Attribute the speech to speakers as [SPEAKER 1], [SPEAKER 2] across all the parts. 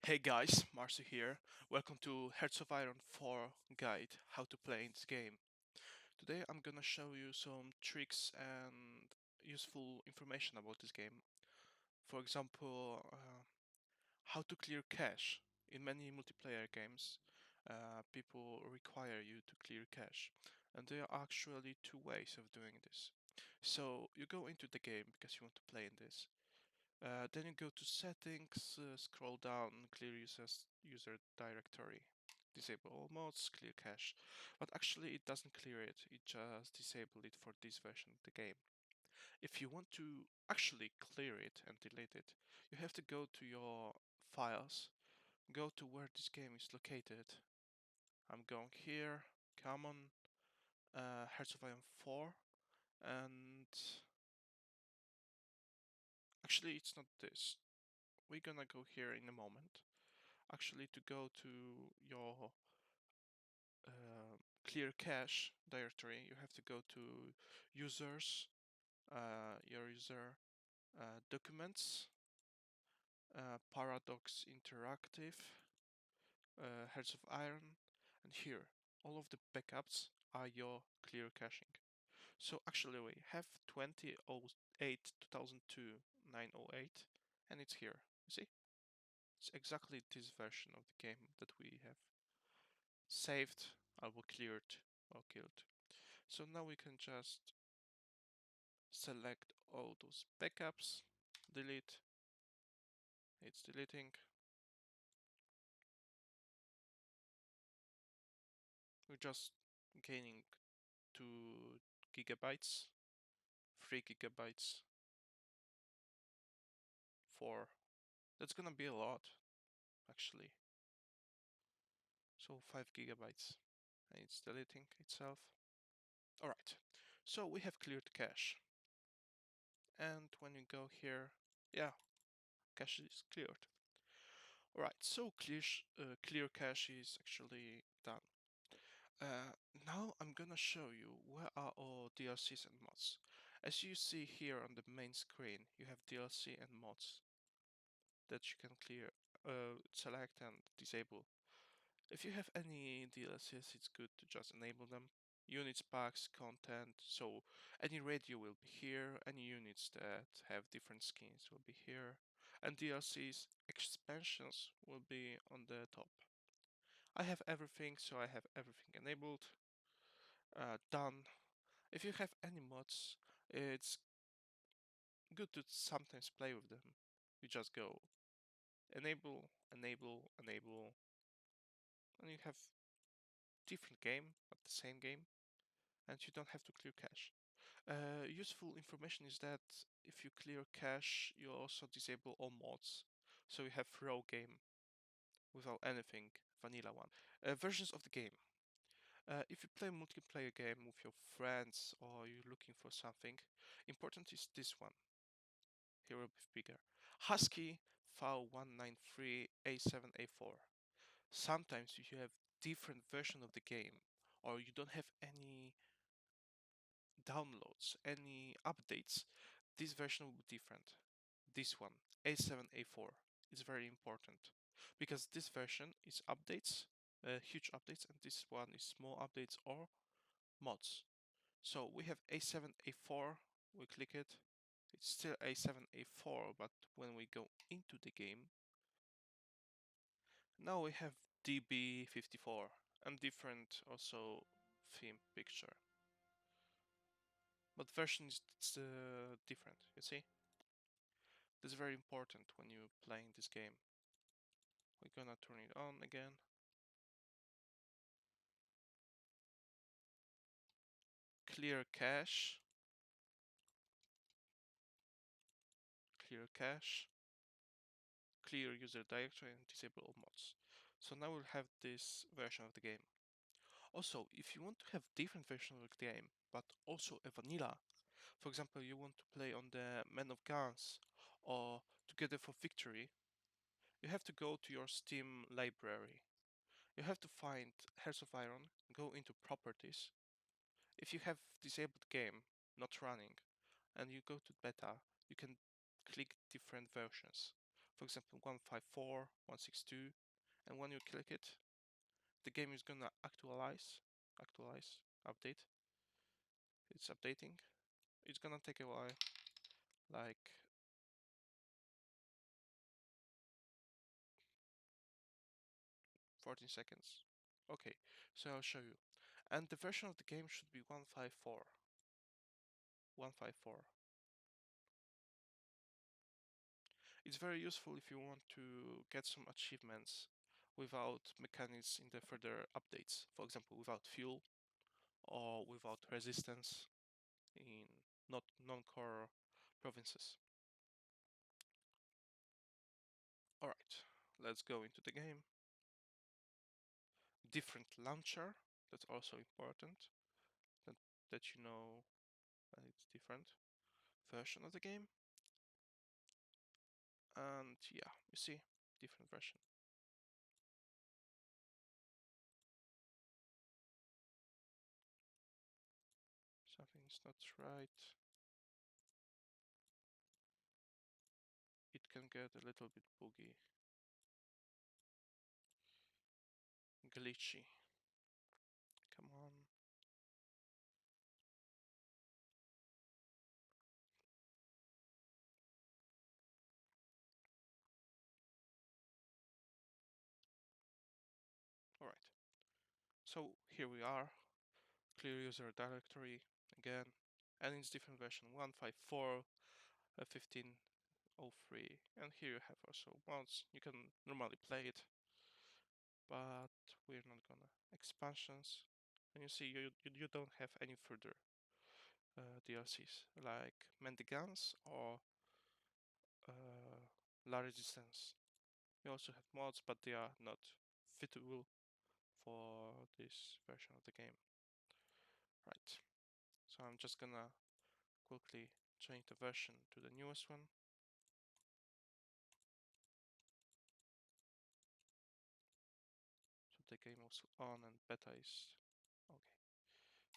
[SPEAKER 1] Hey guys, Marcy here. Welcome to Hearts of Iron 4 guide, how to play in this game. Today I'm gonna show you some tricks and useful information about this game. For example, how to clear cache. In many multiplayer games, people require you to clear cache, and there are actually two ways of doing this. So you go into the game because you want to play in this. Then you go to settings, scroll down, clear user directory, disable all mods, clear cache. But actually it doesn't clear it, it just disable it for this version of the game. If you want to actually clear it and delete it, you have to go to your files, go to where this game is located. I'm going here, common, Hearts of Iron 4, and actually it's not this. We're gonna go here in a moment. Actually, to go to your clear cache directory, you have to go to users, your user documents, Paradox Interactive, Hearts of Iron, and here all of the backups are your clear caching. So actually we have 2008 2002 908 and it's here. You see? It's exactly this version of the game that we have saved, I will cleared or killed. So now we can just select all those backups, delete, it's deleting. We're just gaining 2 gigabytes, 3 gigabytes, 4. That's gonna be a lot, actually. So 5 gigabytes, and it's deleting itself. Alright, so we have cleared cache. And when you go here, yeah, cache is cleared. Alright, so clear cache is actually done. Uh, Now I'm gonna show you where are all DLCs and mods. As you see here on the main screen, you have DLC and mods that you can select and disable. If you have any DLCs, it's good to just enable them. Units, packs, content, so any radio will be here, any units that have different skins will be here, and DLCs, expansions will be on the top. I have everything, so I have everything enabled, done. If you have any mods, it's good to sometimes play with them. You just go enable, enable, enable, and you have different game, but the same game, and you don't have to clear cache. Useful information is that if you clear cache, you also disable all mods, so you have raw game without anything, vanilla one. Versions of the game. If you play a multiplayer game with your friends or you're looking for something, important is this one. Here will be bigger. Husky file 193 A7 A4. Sometimes if you have different version of the game or you don't have any downloads, any updates, this version will be different. This one, A7 A4, is very important because this version is updates, huge updates, and this one is small updates or mods. So we have A7 A4, we click it, it's still A7 A4, but when we go into the game, now we have DB54 and different also theme picture. But version is different, you see? This is very important when you're playing this game. We're gonna turn it on again. Clear cache. Clear cache. Clear user directory and disable all mods. So now we'll have this version of the game. Also, if you want to have different versions of the game, but also a vanilla, for example, you want to play on the Men of Guns or Together for Victory, you have to go to your Steam library. You have to find Hearts of Iron, go into Properties. If you have disabled game not running and you go to beta, you can click different versions. for example 154, 162, and when you click it, the game is gonna update. It's updating. It's gonna take a while, like 14 seconds. Okay, so I'll show you. And the version of the game should be 154. 154. It's very useful if you want to get some achievements without mechanics in the further updates. For example, without fuel or without resistance in not non-core provinces. Alright, let's go into the game. Different launcher, that's also important, that, that you know that it's different version of the game. And yeah, you see, different version. Something's not right. It can get a little bit boogy, glitchy. Come on. Alright. So here we are. Clear user directory again. And it's different version 154, 1503. And here you have also mods. You can normally play it, but we're not gonna. Expansions. And you see you don't have any further DLCs like Mendigans or La Resistance. You also have mods, but they are not fitable for this version of the game. Right. So I'm just gonna quickly change the version to the newest one. So the game was on and beta is okay.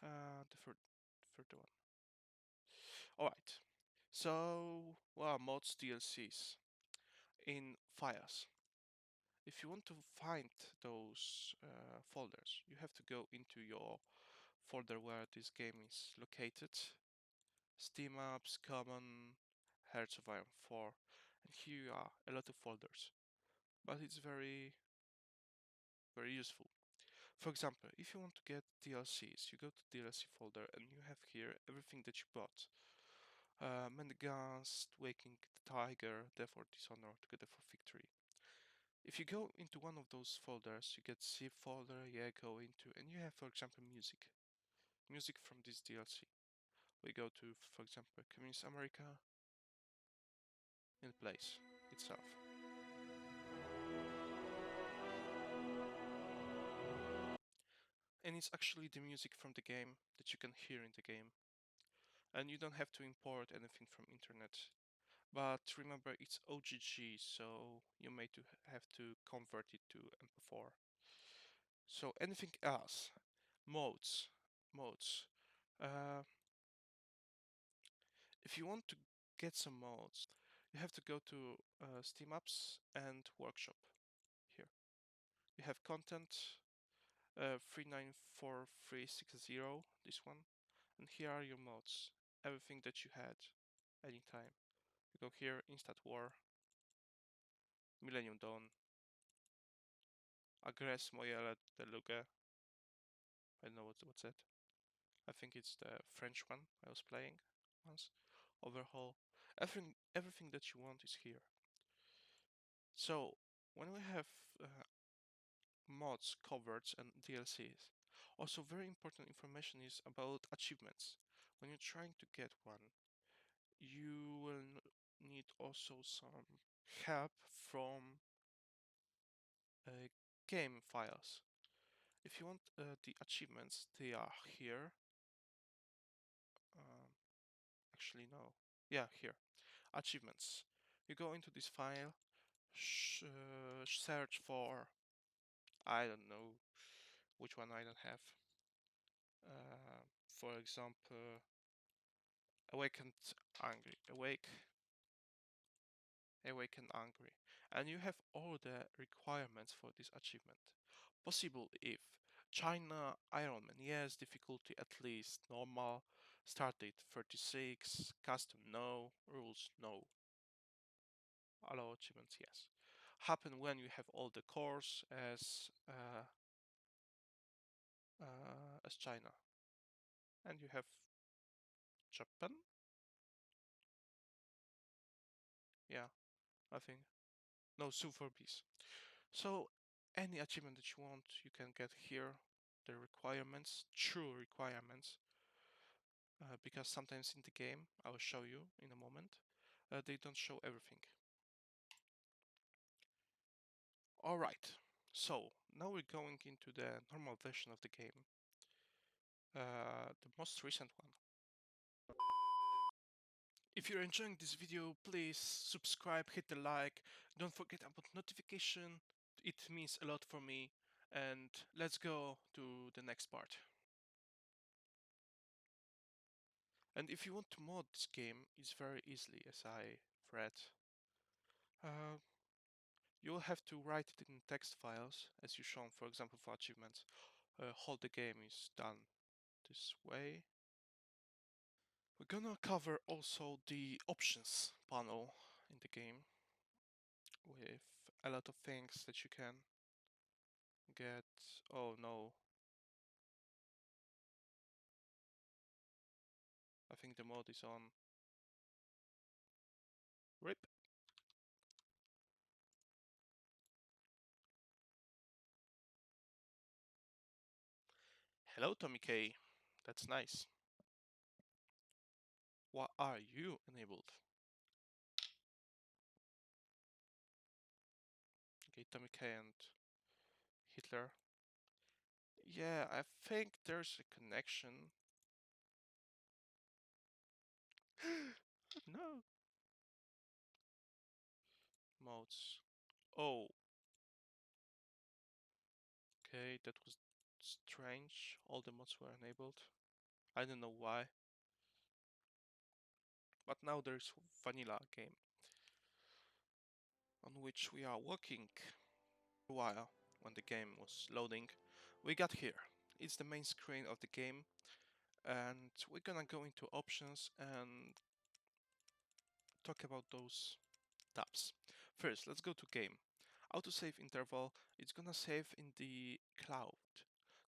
[SPEAKER 1] The third one. Alright. So well, mods DLCs in files. If you want to find those folders, you have to go into your folder where this game is located. Steam apps, common, Hearts of Iron 4, and here you are, a lot of folders. But it's very useful. For example, if you want to get DLCs, you go to DLC folder and you have here everything that you bought. Mendigans, Waking the Tiger, Death or Dishonor, Together for Victory. If you go into one of those folders, you get zip folder, yeah, go into, and you have, for example, music. Music from this DLC. We go to, for example, Communist America, and it plays itself. And it's actually the music from the game that you can hear in the game. And you don't have to import anything from internet. But remember, it's OGG, so you may have to convert it to MP4. So anything else? Modes. Modes. Uh, if you want to get some modes, you have to go to Steam Apps and Workshop. Here. You have content, 394360, this one. And here are your modes. Everything that you had anytime. You go here, Instant War, Millennium Dawn, Aggress Moyela de Luga. I don't know what's that. I think it's the French one I was playing once. Overhaul. Everything that you want is here. So when we have mods, coverts, and DLCs, also very important information is about achievements. When you're trying to get one, you will need also some help from game files. If you want the achievements, they are here. Um, actually, no. Yeah, here. Achievements. You go into this file, search for, I don't know which one I don't have. For example, Awakened Angry. Awake Awaken Angry. And you have all the requirements for this achievement. Possible if China, Ironman, yes, difficulty at least, normal, start date 36, custom no, rules no. Allow achievements, yes. Happen when you have all the cores as China. And you have Japan? Yeah, I think. No, Super Bees. So any achievement that you want, you can get here. The requirements, true requirements, because sometimes in the game, I will show you in a moment, they don't show everything. Alright, so now we're going into the normal version of the game, the most recent one. If you're enjoying this video, please subscribe, hit the like, don't forget about notification, it means a lot for me, and let's go to the next part. And if you want to mod this game, it's very easily, as I've read. Uh, you'll have to write it in text files, as you shown, for example, for achievements. How the game is done this way. We're gonna cover also the options panel in the game with a lot of things that you can get. Oh no, I think the mod is on. RIP. Hello, Tommy K. That's nice. Why are you enabled? Okay, Tommy K and Hitler. Yeah, I think there's a connection. No. Modes. Oh. Okay, that was strange. All the mods were enabled. I don't know why. But now there's vanilla game on which we are working. A while when the game was loading, we got here. It's the main screen of the game, and we're gonna go into options and talk about those tabs. First, let's go to game. Autosave interval, it's gonna save in the cloud.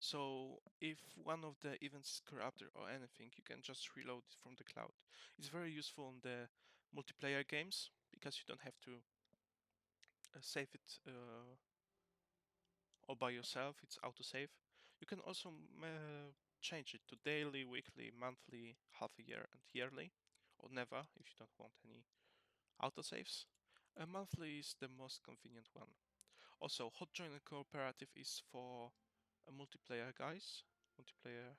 [SPEAKER 1] So if one of the events is corrupted or anything, you can just reload it from the cloud. It's very useful in the multiplayer games because you don't have to save it all by yourself. It's autosave. You can also change it to daily, weekly, monthly, half a year, and yearly, or never if you don't want any autosaves. Monthly is the most convenient one. Also, hot join and cooperative is for multiplayer guys, multiplayer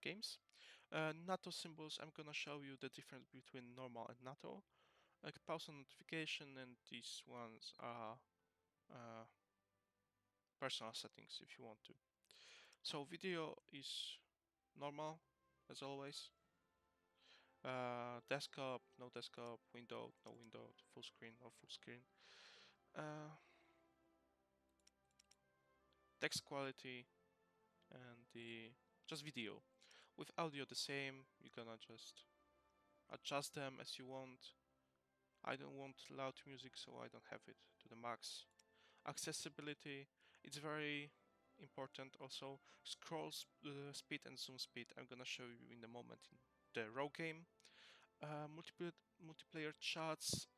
[SPEAKER 1] games. NATO symbols, I'm gonna show you the difference between normal and NATO. Like pause on notification, and these ones are uh, personal settings if you want to. So video is normal as always. Desktop, no desktop, window, no window, full screen, no full screen. Uh, Text quality and the just video. With audio the same, you're gonna just adjust them as you want. I don't want loud music, so I don't have it to the max. Accessibility, it's very important also. Scroll speed and zoom speed, I'm gonna show you in a moment in the raw game. Multiplayer chats,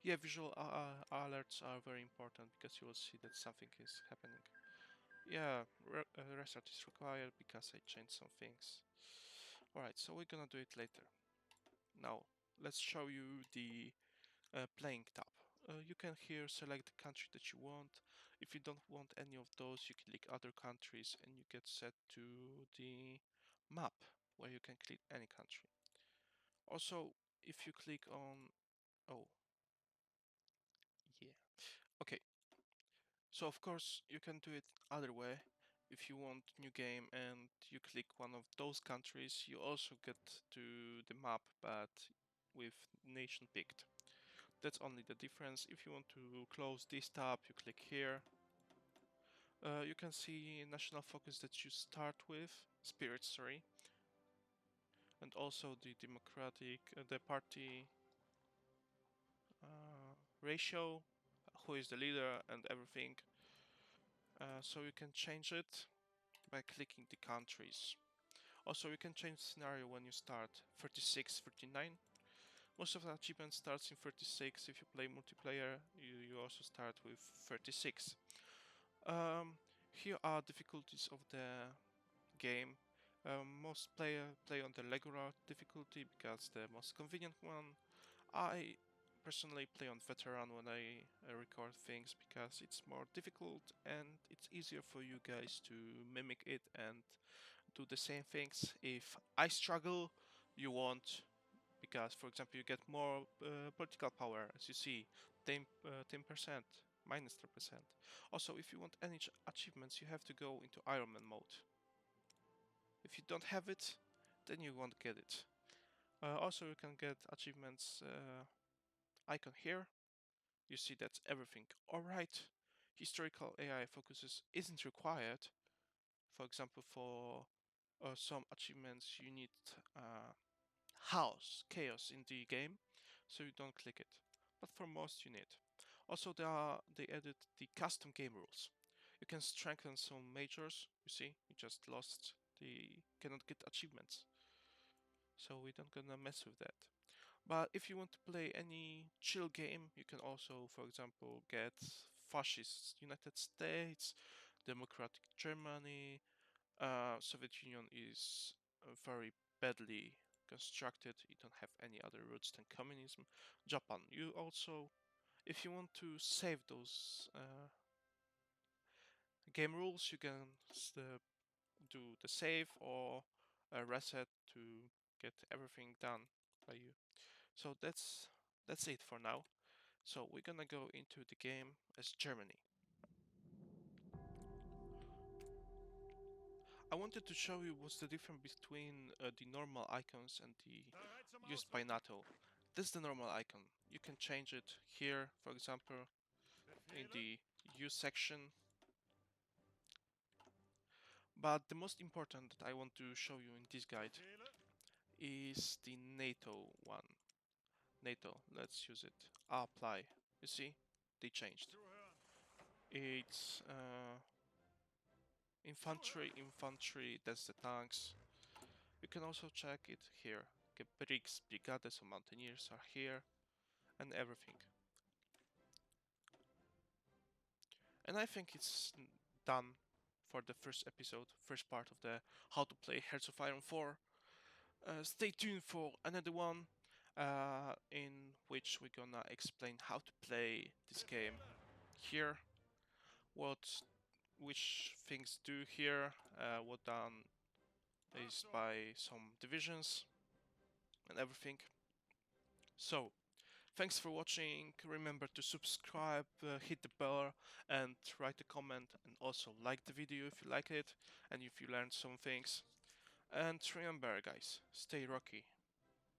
[SPEAKER 1] yeah, visual alerts are very important because you will see that something is happening. Yeah, restart is required because I changed some things. Alright, so we're gonna do it later. Now, let's show you the playing tab. You can here select the country that you want. If you don't want any of those, you click other countries and you get set to the map where you can click any country. Also, if you click on... Oh, yeah. Okay, so of course you can do it other way. If you want new game and you click one of those countries, you also get to the map, but with nation picked. That's only the difference. If you want to close this tab, you click here. You can see national focus that you start with, spirit, sorry, and also the democratic, the party ratio, who is the leader, and everything. So you can change it by clicking the countries. Also, you can change scenario when you start 36, 39. Most of the achievement starts in 36. If you play multiplayer, you also start with 36. Here are difficulties of the game. Most player play on the regular difficulty because the most convenient one. I personally play on veteran when I record things because it's more difficult and it's easier for you guys to mimic it and do the same things. If I struggle, you won't, because for example you get more political power, as you see, 10%, minus 10%. Also, if you want any achievements, you have to go into Iron Man mode. If you don't have it, then you won't get it. Also, you can get achievements icon here. You see that's everything. Alright, historical AI focuses isn't required. For example, for some achievements you need house chaos in the game, so you don't click it. But for most you need. Also, they added the custom game rules. You can strengthen some majors. You see, you just lost the cannot get achievements, so we don't gonna mess with that. But if you want to play any chill game, you can also, for example, get fascist United States, democratic Germany. Soviet Union is very badly constructed. You don't have any other roots than communism. Japan. You also, if you want to save those game rules, you can do the save or reset to get everything done by you. So that's it for now. So we're gonna go into the game as Germany. I wanted to show you what's the difference between the normal icons and the used by NATO. This is the normal icon. You can change it here, for example, in the use section. But the most important that I want to show you in this guide is the NATO one. NATO, let's use it. Apply. You see, they changed. It's infantry, that's the tanks. You can also check it here. Briggs, brigades, so mountaineers are here, and everything. And I think it's done for the first episode, first part of the how to play Hearts of Iron 4. Stay tuned for another one, in which we're gonna explain how to play this game here, which things do here, what done is by some divisions, and everything. So, thanks for watching. Remember to subscribe, hit the bell, and write a comment, and also like the video if you like it and if you learned some things. And remember, guys, stay rocky.